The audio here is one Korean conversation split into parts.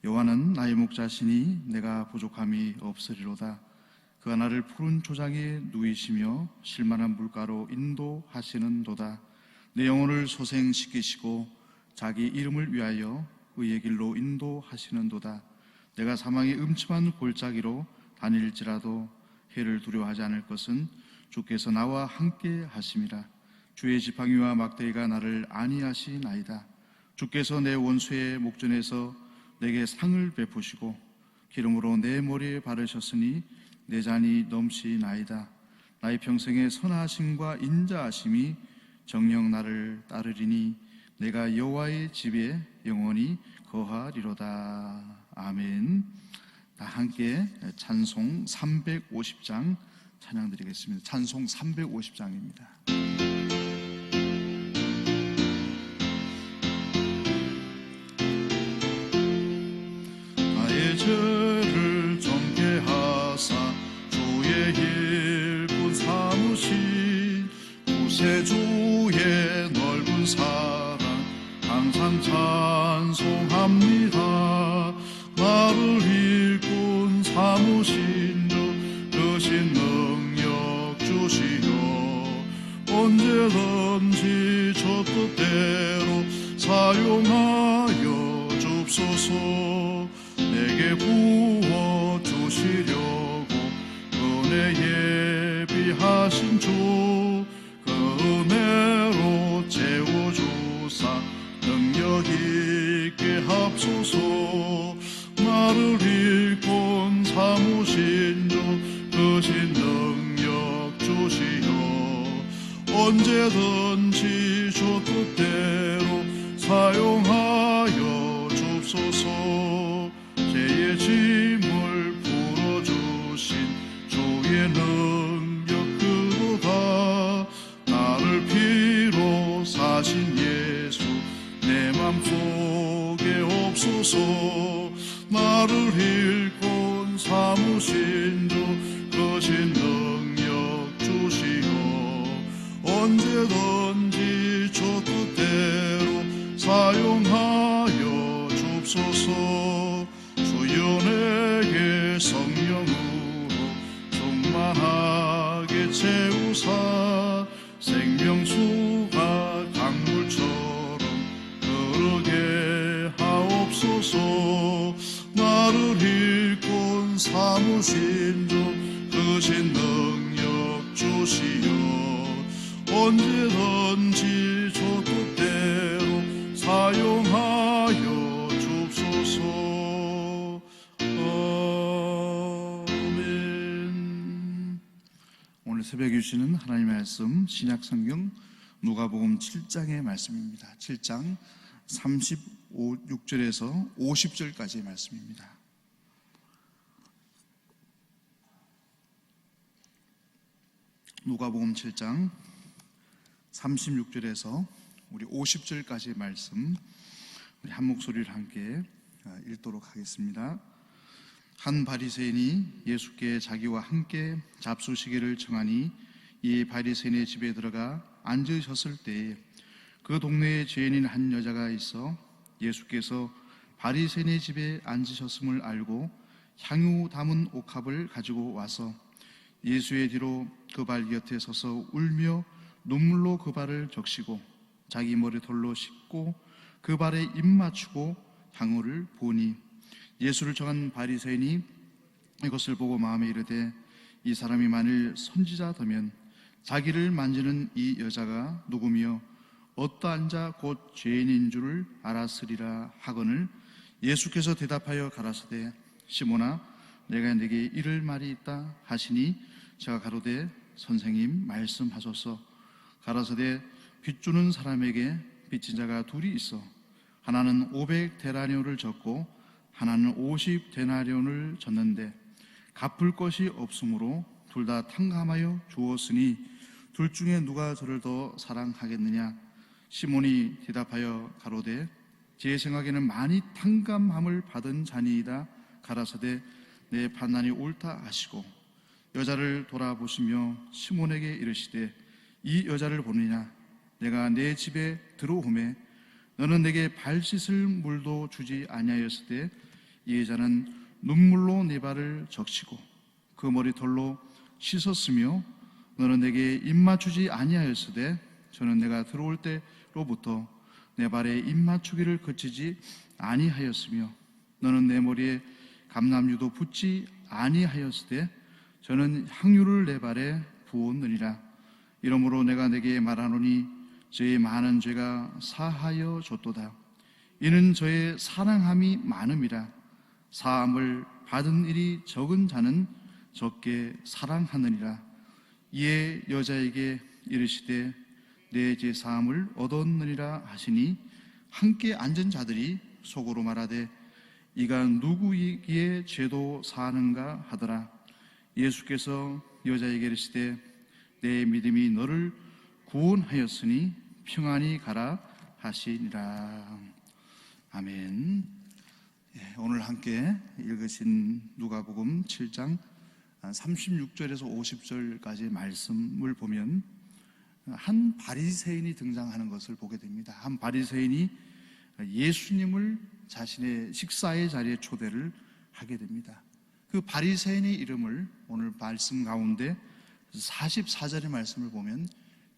여호와는 나의 목자시니 내가 부족함이 없으리로다. 그가 나를 푸른 초장에 누이시며 실만한 물가로 인도하시는도다. 내 영혼을 소생시키시고 자기 이름을 위하여 의의 길로 인도하시는도다. 내가 사망의 음침한 골짜기로 다닐지라도 해를 두려워하지 않을 것은 주께서 나와 함께 하심이라. 주의 지팡이와 막대기가 나를 안위하시나이다. 주께서 내 원수의 목전에서 내게 상을 베푸시고 기름으로 내 머리에 바르셨으니 내 잔이 넘치나이다. 나의 평생의 선하심과 인자하심이 정녕 나를 따르리니 내가 여호와의 집에 영원히 거하리로다. 아멘. 다 함께 찬송 350장 찬양드리겠습니다. 찬송 350장입니다. 나의 죄를 정케 하사 주의 일꾼 삼으신 구세주의 넓은 사랑 항상 찬송합니다. 나를 일꾼 삼으신 주 크신 능력 주시어 언제든지 저 뜻대로 사용하여 줍소서. 내게 부어 주시려고 은혜 예비하신 주 그 은혜로 채워주사 능력 있게 합소서. 나를 일꾼 삼으신 주 크신 능력 주시어 언제든지 주 뜻대로 사용하여 줍소서. 죄의 짐을 풀어주신 주의 능력 그도다. 나를 피로 사신 예수 내 맘속에 없소서. 나를 일꾼 삼으신 주 크신 능력 주시어 언제든지 주 뜻대로 사용하여 줍소서. 주여 내게 성령으로 충만하게 채우사 생명수가 강물처럼 흐르게 하옵소서. 나를 일꾼 삼으신 주 크신 능력 주시어 언제든지 주 뜻대로 사용하여 줍소서. 아멘. 오늘 새벽에 주시는 하나님의 말씀 신약성경 누가복음 7장의 말씀입니다. 7장 36절에서 50절까지의 말씀입니다. 누가복음 7장 36절에서 우리 50절까지의 말씀 우리 한 목소리를 함께 읽도록 하겠습니다. 한 바리새인이 예수께 자기와 함께 잡수시기를 청하니 이 바리새인의 집에 들어가 앉으셨을 때에 그 동네에 죄인인 한 여자가 있어 예수께서 바리새인의 집에 앉으셨음을 알고 향유 담은 옥합을 가지고 와서 예수의 뒤로 그 발 곁에 서서 울며 눈물로 그 발을 적시고 자기 머리털로 씻고 그 발에 입 맞추고 향유를 부으니 예수를 청한 바리새인이 이것을 보고 마음에 이르되 이 사람이 만일 선지자더면 자기를 만지는 이 여자가 누구며 어떠한 자 곧 죄인인 줄을 알았으리라 하거늘 예수께서 대답하여 가라사대 시몬아 내가 네게 이를 말이 있다 하시니 제가 가로되 선생님 말씀하소서. 가라사대 빚주는 사람에게 빚진 자가 둘이 있어 하나는 500데나리온을 졌고 하나는 50데나리온을 졌는데 갚을 것이 없으므로 둘 다 탕감하여 주었으니 둘 중에 누가 저를 더 사랑하겠느냐. 시몬이 대답하여 가로되 제 생각에는 많이 탕감함을 받은 자니이다. 가라사대 내 판단이 옳다 하시고 여자를 돌아보시며 시몬에게 이르시되 이 여자를 보느냐. 내가 내 집에 들어오매 너는 내게 발 씻을 물도 주지 아니하였을 때 이 여자는 눈물로 내 발을 적시고 그 머리털로 씻었으며 너는 내게 입 맞추지 아니하였으되 저는 내가 들어올 때로부터 내 발에 입 맞추기를 그치지 아니하였으며 너는 내 머리에 감람유도 붓지 아니하였으되 저는 향유를 내 발에 부었느니라. 이러므로 내가 내게 말하노니 저의 많은 죄가 사하여 줬도다. 이는 저의 사랑함이 많음이라. 사함을 받은 일이 적은 자는 적게 사랑하느니라. 이에 여자에게 이르시되 내 죄 사함을 얻었느니라 하시니 함께 앉은 자들이 속으로 말하되 이가 누구이기에 죄도 사하는가 하더라. 예수께서 여자에게 이르시되 내 믿음이 너를 구원하였으니 평안히 가라 하시니라. 아멘. 오늘 함께 읽으신 누가복음 7장 36절에서 50절까지 말씀을 보면 한 바리새인이 등장하는 것을 보게 됩니다. 한 바리새인이 예수님을 자신의 식사의 자리에 초대를 하게 됩니다. 그 바리새인의 이름을 오늘 말씀 가운데 44절의 말씀을 보면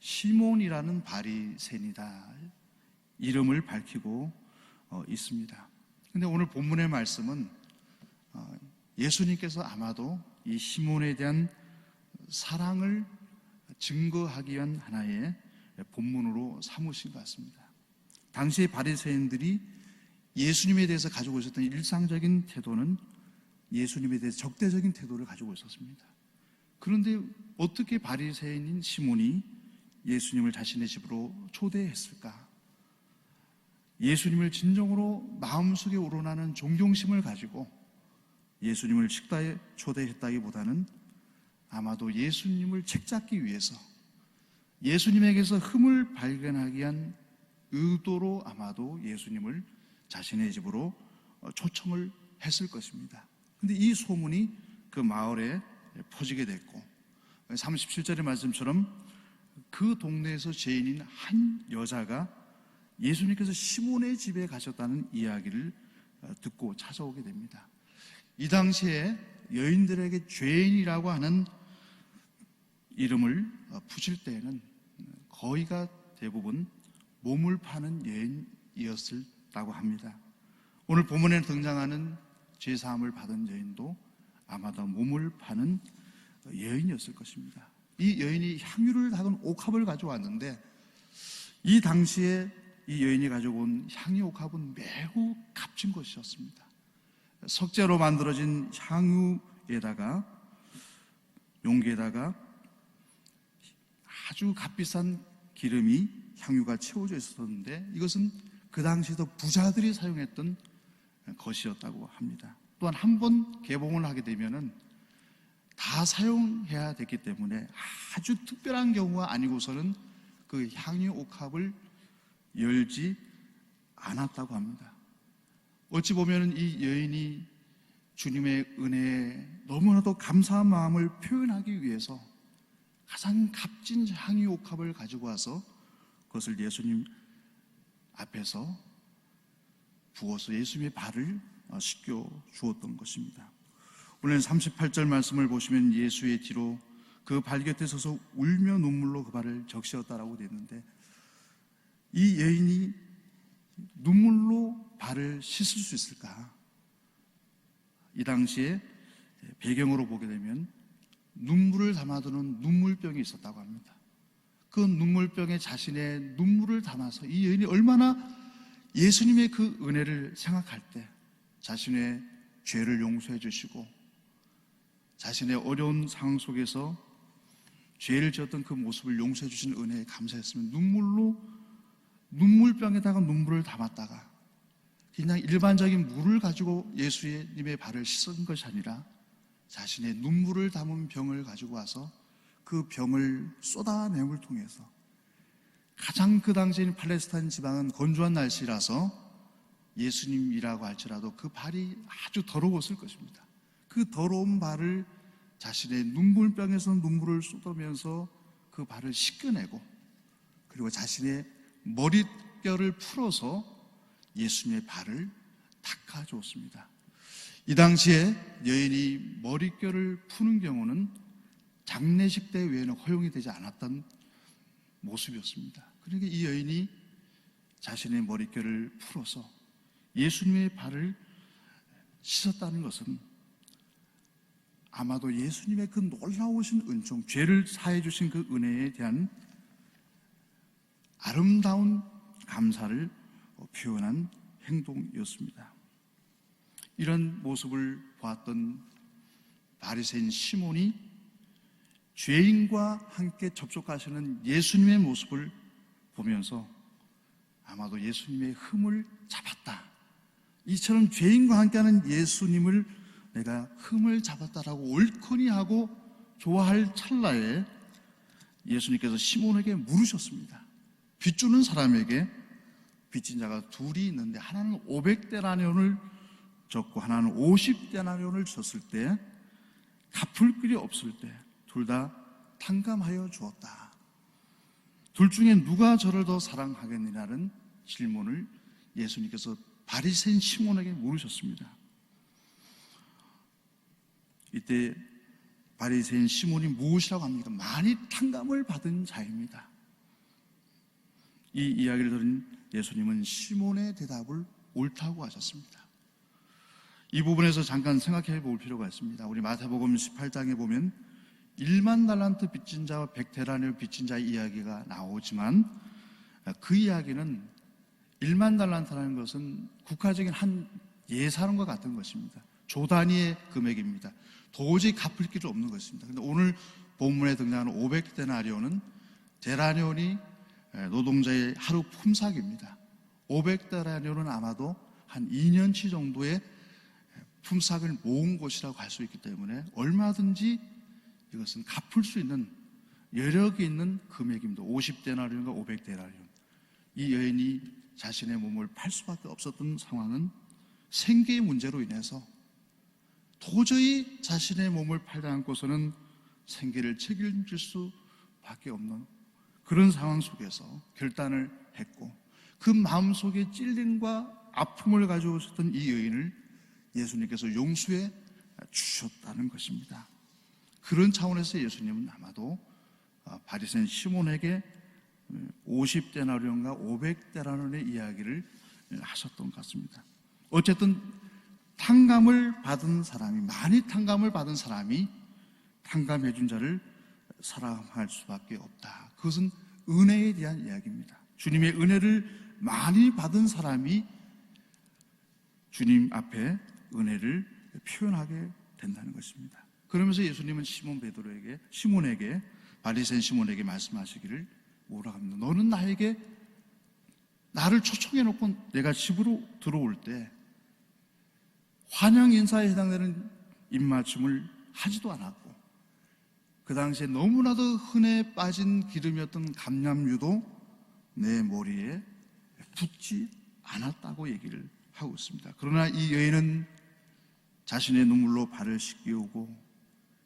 시몬이라는 바리새인이다 이름을 밝히고 있습니다. 근데 오늘 본문의 말씀은 예수님께서 아마도 이 시몬에 대한 사랑을 증거하기 위한 하나의 본문으로 삼으신 것 같습니다. 당시의 바리새인들이 예수님에 대해서 가지고 있었던 일상적인 태도는 예수님에 대해서 적대적인 태도를 가지고 있었습니다. 그런데 어떻게 바리새인인 시몬이 예수님을 자신의 집으로 초대했을까? 예수님을 진정으로 마음속에 우러나는 존경심을 가지고 예수님을 식사에 초대했다기보다는 아마도 예수님을 책잡기 위해서 예수님에게서 흠을 발견하기 위한 의도로 아마도 예수님을 자신의 집으로 초청을 했을 것입니다. 그런데 이 소문이 그 마을에 퍼지게 됐고 37절의 말씀처럼 그 동네에서 죄인인 한 여자가 예수님께서 시몬의 집에 가셨다는 이야기를 듣고 찾아오게 됩니다. 이 당시에 여인들에게 죄인이라고 하는 이름을 붙일 때에는 거의가 대부분 몸을 파는 여인이었다고 합니다. 오늘 본문에 등장하는 죄사함을 받은 여인도 아마도 몸을 파는 여인이었을 것입니다. 이 여인이 향유를 담은 옥합을 가져왔는데 이 당시에 이 여인이 가져온 향유 옥합은 매우 값진 것이었습니다. 석재로 만들어진 향유에다가 용기에다가 아주 값비싼 기름이 향유가 채워져 있었는데 이것은 그 당시에도 부자들이 사용했던 것이었다고 합니다. 또한 한 번 개봉을 하게 되면은 다 사용해야 됐기 때문에 아주 특별한 경우가 아니고서는 그 향유 옥합을 열지 않았다고 합니다. 어찌 보면 이 여인이 주님의 은혜에 너무나도 감사한 마음을 표현하기 위해서 가장 값진 향유 옥합을 가지고 와서 그것을 예수님 앞에서 부어서 예수님의 발을 씻겨 주었던 것입니다. 오늘 38절 말씀을 보시면 예수의 뒤로 그 발 곁에 서서 울며 눈물로 그 발을 적시었다라고 되어 있는데 이 여인이 눈물로 발을 씻을 수 있을까? 이 당시에 배경으로 보게 되면 눈물을 담아두는 눈물병이 있었다고 합니다. 그 눈물병에 자신의 눈물을 담아서 이 여인이 얼마나 예수님의 그 은혜를 생각할 때 자신의 죄를 용서해 주시고 자신의 어려운 상황 속에서 죄를 지었던 그 모습을 용서해 주신 은혜에 감사했으면 눈물병에다가 눈물을 담았다가 그냥 일반적인 물을 가지고 예수님의 발을 씻은 것이 아니라 자신의 눈물을 담은 병을 가지고 와서 그 병을 쏟아냄을 통해서 가장 그 당시에는 팔레스타인 지방은 건조한 날씨라서 예수님이라고 할지라도 그 발이 아주 더러웠을 것입니다. 그 더러운 발을 자신의 눈물병에서 눈물을 쏟으면서 그 발을 씻겨내고 그리고 자신의 머릿결을 풀어서 예수님의 발을 닦아주었습니다. 이 당시에 여인이 머릿결을 푸는 경우는 장례식 때 외에는 허용이 되지 않았던 모습이었습니다. 그러니까 이 여인이 자신의 머릿결을 풀어서 예수님의 발을 씻었다는 것은 아마도 예수님의 그 놀라우신 은총, 죄를 사해 주신 그 은혜에 대한 아름다운 감사를 표현한 행동이었습니다. 이런 모습을 보았던 바리새인 시몬이 죄인과 함께 접촉하시는 예수님의 모습을 보면서 아마도 예수님의 흠을 잡았다, 이처럼 죄인과 함께하는 예수님을 내가 흠을 잡았다라고 옳거니 하고 좋아할 찰나에 예수님께서 시몬에게 물으셨습니다. 빚주는 사람에게 빚진 자가 둘이 있는데 하나는 500데나리온을 졌고 하나는 50데나리온을 졌을 때 갚을 길이 없을 때 둘 다 탕감하여 주었다. 둘 중에 누가 저를 더 사랑하겠느냐는 질문을 예수님께서 바리새인 시몬에게 물으셨습니다. 이때 바리새인 시몬이 무엇이라고 합니까? 많이 탕감을 받은 자입니다. 이 이야기를 들은 예수님은 시몬의 대답을 옳다고 하셨습니다. 이 부분에서 잠깐 생각해 볼 필요가 있습니다. 우리 마태복음 18장에 보면 1만 달란트 빚진 자와 100데나리온 빚진 자의 이야기가 나오지만 그 이야기는 1만 달란트라는 것은 국가적인 한 예산과 같은 것입니다. 조 단위의 금액입니다. 도저히 갚을 길이 없는 것입니다. 그런데 오늘 본문에 등장하는 500데나리온은 데나리온이 노동자의 하루 품삯입니다. 500데나리온은 아마도 한 2년치 정도의 품삯을 모은 것이라고 할 수 있기 때문에 얼마든지 이것은 갚을 수 있는 여력이 있는 금액입니다. 50데나리온과 500데나리온. 이 여인이 자신의 몸을 팔 수밖에 없었던 상황은 생계의 문제로 인해서 도저히 자신의 몸을 팔지 않고서는 생계를 책임질 수밖에 없는 그런 상황 속에서 결단을 했고, 그 마음속에 찔림과 아픔을 가지고 있었던 이 여인을 예수님께서 용서해 주셨다는 것입니다. 그런 차원에서 예수님은 아마도 바리새인 시몬에게 50데나리온과 500데나리온의 이야기를 하셨던 것 같습니다. 어쨌든 탕감을 받은 사람이, 많이 탕감을 받은 사람이 탕감해 준 자를 사랑할 수밖에 없다. 그것은 은혜에 대한 이야기입니다. 주님의 은혜를 많이 받은 사람이 주님 앞에 은혜를 표현하게 된다는 것입니다. 그러면서 예수님은 시몬에게 바리새인 시몬에게 말씀하시기를 뭐라 합니다. 너는 나를 초청해 놓고 내가 집으로 들어올 때 환영 인사에 해당되는 입맞춤을 하지도 않았고, 그 당시에 너무나도 흔해 빠진 기름이었던 감람유도 내 머리에 붓지 않았다고 얘기를 하고 있습니다. 그러나 이 여인은 자신의 눈물로 발을 씻기우고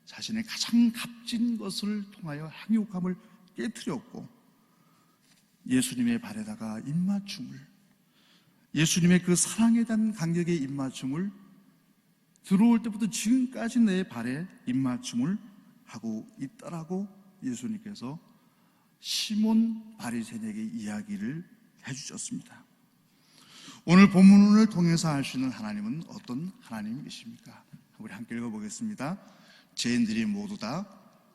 자신의 가장 값진 것을 통하여 향유감을 깨트렸고, 예수님의 발에다가 입맞춤을, 예수님의 그 사랑에 대한 간격의 입맞춤을 들어올 때부터 지금까지 내 발에 입맞춤을 하고 있다라고 예수님께서 시몬 바리새인에게 이야기를 해주셨습니다. 오늘 본문을 통해서 알 수 있는 하나님은 어떤 하나님이십니까? 우리 함께 읽어보겠습니다. 죄인들이 모두 다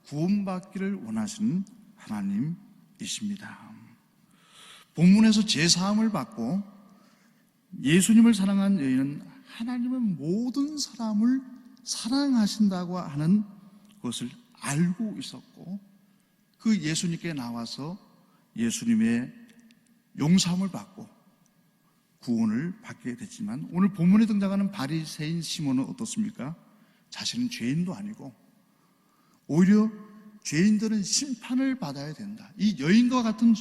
구원받기를 원하시는 하나님이십니다. 본문에서 죄사함을 받고 예수님을 사랑한 여인은 하나님은 모든 사람을 사랑하신다고 하는 것을 알고 있었고, 그 예수님께 나와서 예수님의 용서함을 받고 구원을 받게 됐지만, 오늘 본문에 등장하는 바리새인 시몬은 어떻습니까? 자신은 죄인도 아니고 오히려 죄인들은 심판을 받아야 된다, 이 여인과 같은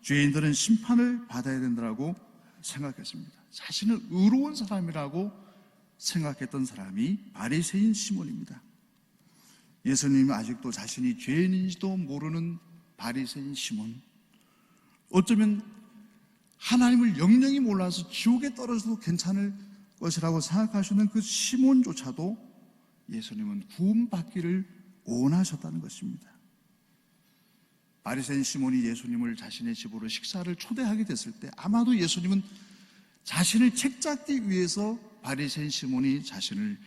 죄인들은 심판을 받아야 된다고 생각했습니다. 자신은 의로운 사람이라고 생각했던 사람이 바리새인 시몬입니다. 예수님은 아직도 자신이 죄인인지도 모르는 바리새인 시몬, 어쩌면 하나님을 영영히 몰라서 지옥에 떨어져도 괜찮을 것이라고 생각하시는 그 시몬조차도 예수님은 구원받기를 원하셨다는 것입니다. 바리새인 시몬이 예수님을 자신의 집으로 식사를 초대하게 됐을 때 아마도 예수님은 자신을 책잡기 위해서 바리새인 시몬이 자신을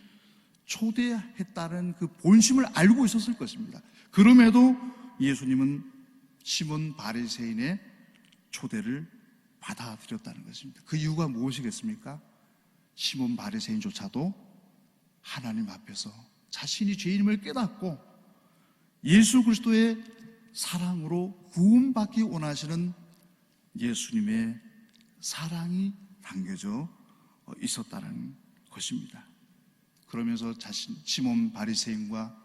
초대했다는 그 본심을 알고 있었을 것입니다. 그럼에도 예수님은 시몬 바리새인의 초대를 받아들였다는 것입니다. 그 이유가 무엇이겠습니까? 시몬 바리새인조차도 하나님 앞에서 자신이 죄인임을 깨닫고 예수 그리스도의 사랑으로 구원받기 원하시는 예수님의 사랑이 담겨져 있었다는 것입니다. 그러면서 시몬 바리새인과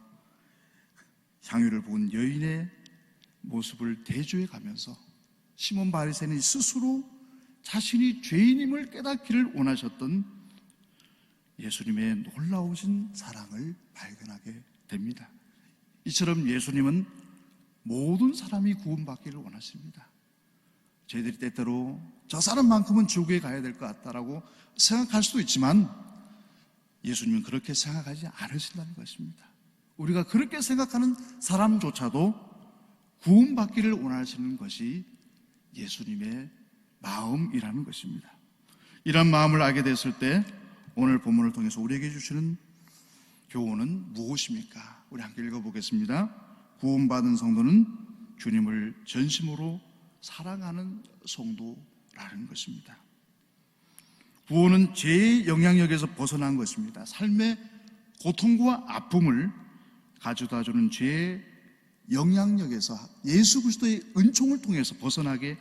향유를 부은 여인의 모습을 대조해 가면서 시몬 바리새인이 스스로 자신이 죄인임을 깨닫기를 원하셨던 예수님의 놀라우신 사랑을 발견하게 됩니다. 이처럼 예수님은 모든 사람이 구원받기를 원하십니다. 저희들이 때때로 저 사람만큼은 지옥에 가야 될 것 같다라고 생각할 수도 있지만 예수님은 그렇게 생각하지 않으신다는 것입니다. 우리가 그렇게 생각하는 사람조차도 구원받기를 원하시는 것이 예수님의 마음이라는 것입니다. 이런 마음을 알게 됐을 때 오늘 본문을 통해서 우리에게 주시는 교훈은 무엇입니까? 우리 함께 읽어보겠습니다. 구원받은 성도는 주님을 전심으로 사랑하는 성도라는 것입니다. 구원은 죄의 영향력에서 벗어난 것입니다. 삶의 고통과 아픔을 가져다주는 죄의 영향력에서 예수 그리스도의 은총을 통해서 벗어나게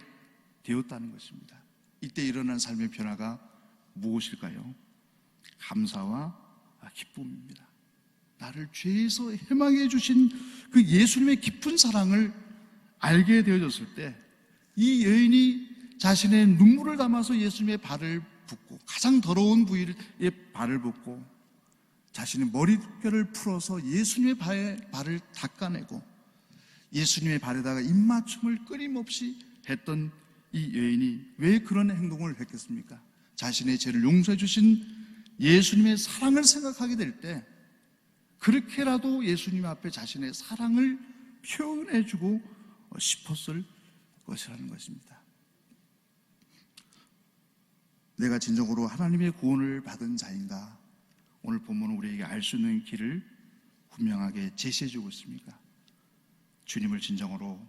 되었다는 것입니다. 이때 일어난 삶의 변화가 무엇일까요? 감사와 기쁨입니다. 나를 죄에서 해방해 주신 그 예수님의 깊은 사랑을 알게 되어졌을 때 이 여인이 자신의 눈물을 담아서 예수님의 발을 붓고 가장 더러운 부위에 발을 붓고 자신의 머릿결을 풀어서 예수님의 발을 닦아내고 예수님의 발에다가 입맞춤을 끊임없이 했던 이 여인이 왜 그런 행동을 했겠습니까? 자신의 죄를 용서해 주신 예수님의 사랑을 생각하게 될 때 그렇게라도 예수님 앞에 자신의 사랑을 표현해 주고 싶었을 것이라는 것입니다. 내가 진정으로 하나님의 구원을 받은 자인가? 오늘 본문은 우리에게 알 수 있는 길을 분명하게 제시해 주고 있습니까? 주님을 진정으로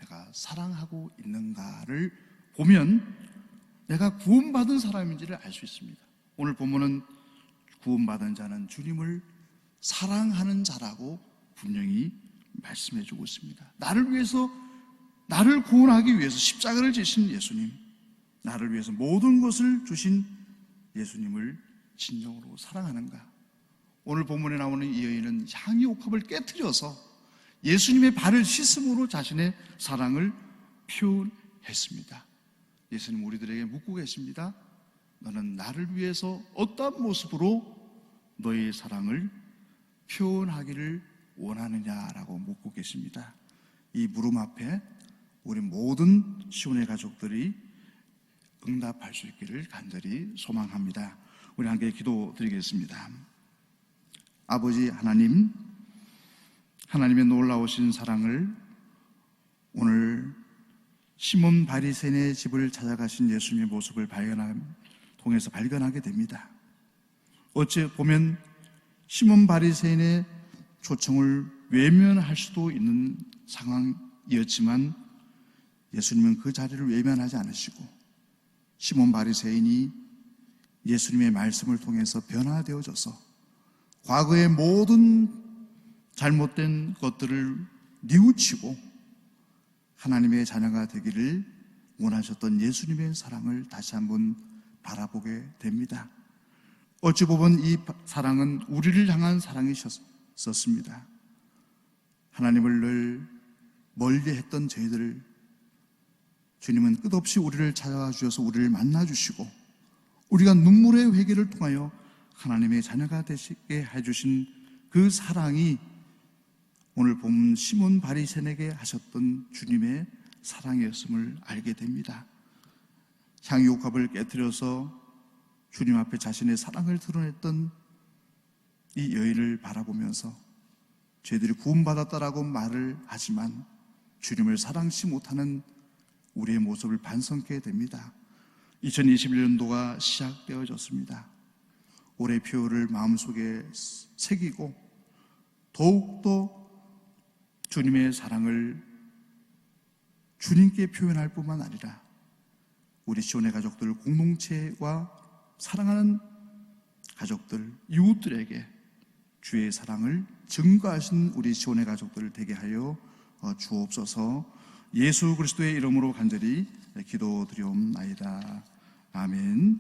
내가 사랑하고 있는가를 보면 내가 구원받은 사람인지를 알 수 있습니다. 오늘 본문은 구원받은 자는 주님을 사랑하는 자라고 분명히 말씀해 주고 있습니다. 나를 위해서, 나를 구원하기 위해서 십자가를 지신 예수님, 나를 위해서 모든 것을 주신 예수님을 진정으로 사랑하는가? 오늘 본문에 나오는 이 여인은 향유 옥합을 깨트려서 예수님의 발을 씻음으로 자신의 사랑을 표현했습니다. 예수님 우리들에게 묻고 계십니다. 너는 나를 위해서 어떤 모습으로 너의 사랑을 표현하기를 원하느냐라고 묻고 계십니다. 이 물음 앞에 우리 모든 시온의 가족들이 응답할 수 있기를 간절히 소망합니다. 우리 함께 기도드리겠습니다. 아버지 하나님, 하나님의 놀라우신 사랑을 오늘 시몬 바리새인의 집을 찾아가신 예수님의 모습을 통해서 발견하게 됩니다. 어찌 보면 시몬 바리새인의 초청을 외면할 수도 있는 상황이었지만 예수님은 그 자리를 외면하지 않으시고 시몬 바리새인이 예수님의 말씀을 통해서 변화되어져서 과거의 모든 잘못된 것들을 뉘우치고 하나님의 자녀가 되기를 원하셨던 예수님의 사랑을 다시 한번 바라보게 됩니다. 어찌 보면 이 사랑은 우리를 향한 사랑이셨습니다. 하나님을 늘 멀리했던 저희들을 주님은 끝없이 우리를 찾아와 주셔서 우리를 만나 주시고 우리가 눈물의 회개를 통하여 하나님의 자녀가 되시게 해주신 그 사랑이 오늘 본 시몬 바리새인에게 하셨던 주님의 사랑이었음을 알게 됩니다. 향유 옥합을 깨뜨려서 주님 앞에 자신의 사랑을 드러냈던 이 여인을 바라보면서 죄들이 구원받았다라고 말을 하지만 주님을 사랑치 못하는 우리의 모습을 반성케 됩니다. 2021년도가 시작되어졌습니다. 올해 표를 마음속에 새기고 더욱더 주님의 사랑을 주님께 표현할 뿐만 아니라 우리 시온의 가족들 공동체와 사랑하는 가족들, 이웃들에게 주의 사랑을 증거하신 우리 시온의 가족들을 되게 하여 주옵소서. 예수 그리스도의 이름으로 간절히 기도드리옵나이다. 아멘.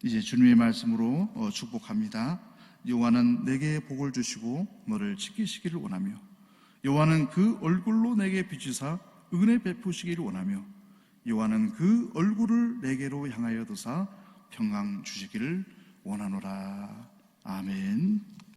이제 주님의 말씀으로 축복합니다. 여호와는 내게 복을 주시고 너를 지키시기를 원하며 여호와는 그 얼굴로 내게 비추사 은혜 베푸시기를 원하며 여호와는 그 얼굴을 내게로 향하여 두사 평강 주시기를 원하노라. 아멘.